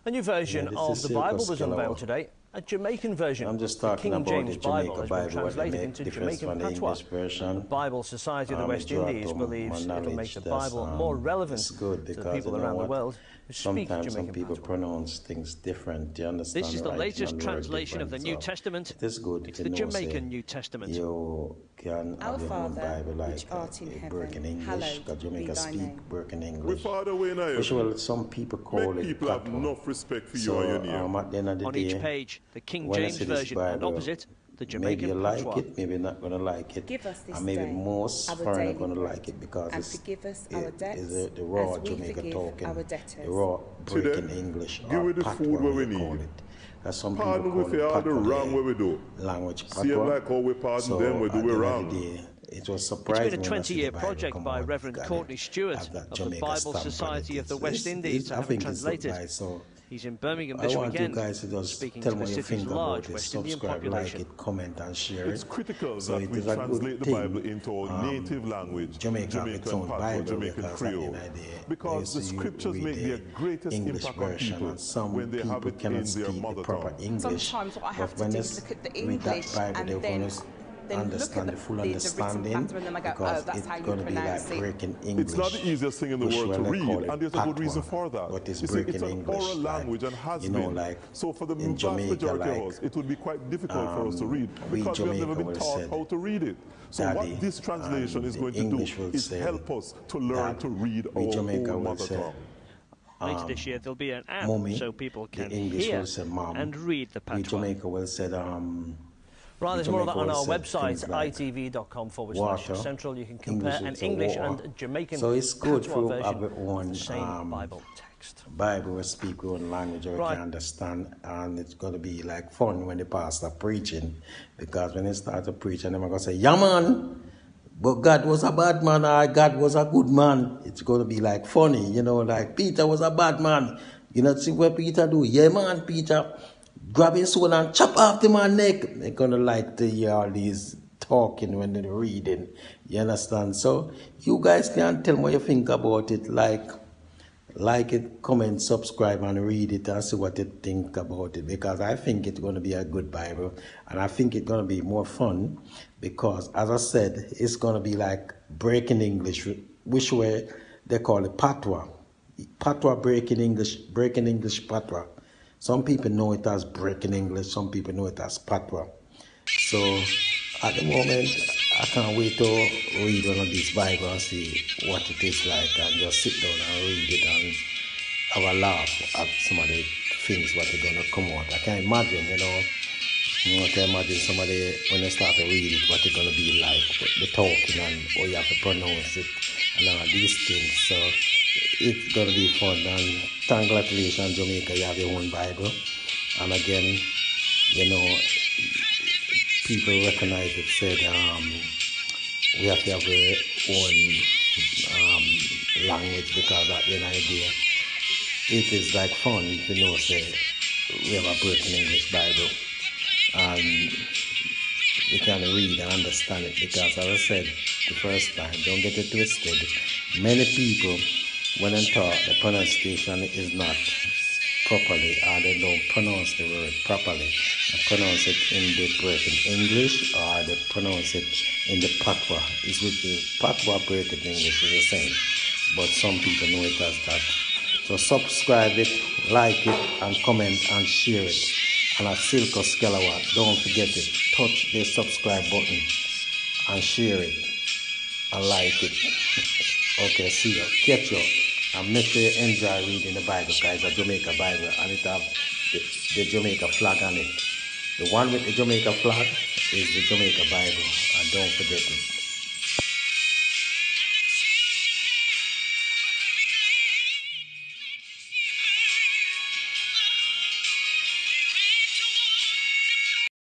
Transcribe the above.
A new version of the Bible was unveiled today. A Jamaican version. I'm just talking about King James the Jamaica Bible has been Bible, translated into Jamaican patois. Version. The Bible Society of the West Indies believes it will make the Bible more relevant to the people around the world who speak Sometimes some Jamaican people patois. pronounce things different. Do you understand? This is the latest translation of the New Testament. It is good. It's the Jamaican New Testament. You can have your own Bible like broken English, because Jamaica speak broken English. Which, well, some people call it people have enough respect for you and your name. At the end of the On day, each page, the King James version, and opposite, the Jamaican maybe you like patois. it, maybe not going to like it, Give us this and maybe day most our foreigners daily are going to bread, like it because and it's forgive us our debts the raw as we Jamaica forgive talking, our debtors. the raw breaking See English, give or me the patois, food where we call need. it. As some Pardon people we call for it all the patois, wrong way we do. language See patois. like how we pardon them, we do at it the end of wrong. the day, it was It's surprising been a when I see the 20-year Bible project come by out, Reverend got Courtney it, Stewart have that of the Jamaica Bible stamp on Society it. of the West Indies to I have it think it's translated. nice, so He's in Birmingham I this want weekend, you guys to just speaking tell to me the what you city's think large about it, West Indian subscribe, population. like it, comment and share It's it. critical So that it we is a good translate the thing. Bible into our native language, Jamaica have its own Jamaican patois, Bible, Jamaican because Creole. Because the scriptures make their greatest English impact on version, people and some when they have people it cannot in their speak the mother proper tongue. English. Sometimes what I have But to when do they is look at the read that English Bible, and they're going then to look understand at the full the written understanding, pattern and then I go, because oh, that's it's how you going to be pronounce like it. breaking English. It's not the easiest thing in the which world to well they call read, it and there's a good patois, reason for that. but it's You see, breaking it's an English, oral like, language and has you know, been. like So for the in vast Jamaica, majority like, of us, it would be quite difficult for us to read we because we have never Jamaica been will taught said, how to read it. So Daddy, what this translation is going to do English will is say help us to learn to read we our Jamaica own will mother say, tongue. Later this year, there'll be an app Mommy, so people the can English hear will say mom. and read the We patois. Jamaica will say Right, there's more of that on our website, like itv.com/central. You can compare an English and Jamaican so it's good patois for version our of own the same Bible text. Bible will speak our own language or we Right. can understand, and it's going to be like fun when the pastor preaching, because when he start to preach and they're going to say, yeah man, but God was a bad man or God was a good man. It's going to be like funny, you know, like Peter was a bad man. You know, see what Peter do? Yeah man, Peter grab his sword and chop off the man's neck. They're going to like to hear all these talking when they're reading. You understand? So you guys can tell me what you think about it. Like it, comment, subscribe, and read it and see what you think about it. Because I think it's going to be a good Bible. And I think it's going to be more fun. Because, as I said, it's going to be like breaking English, which way they call it patois. Patois, breaking English patois. Some people know it as breaking English, some people know it as patois. So at the moment, I can't wait to read one of these Bibles and see what it is like, and just sit down and read it and have a laugh at some of the things what are going to come out. I can't imagine, I can imagine somebody, when they start to read it, what it's going to be like, the talking and how you have to pronounce it and all these things. So it's going to be fun, and congratulations, Jamaica, you have your own Bible. And again, people recognize it, said we have to have our own language, because at the end of the day, it is like fun to know, say, we have a broken English Bible, and you can read and understand it, because as I said the first time, don't get it twisted, many people, when they talk, the pronunciation is not properly, or they don't pronounce the word properly. They pronounce it in the broken English, or they pronounce it in the patois. It's with the patois broken English is the same, but some people know it as that. So subscribe it, like it, and comment and share it. And at SCALLAWAH, don't forget it. Touch the subscribe button and share it and like it. Okay, see you. Catch you. And make sure you enjoy reading the Bible, guys. A Jamaica Bible, and it have the Jamaica flag on it. The one with the Jamaica flag is the Jamaica Bible, and don't forget it.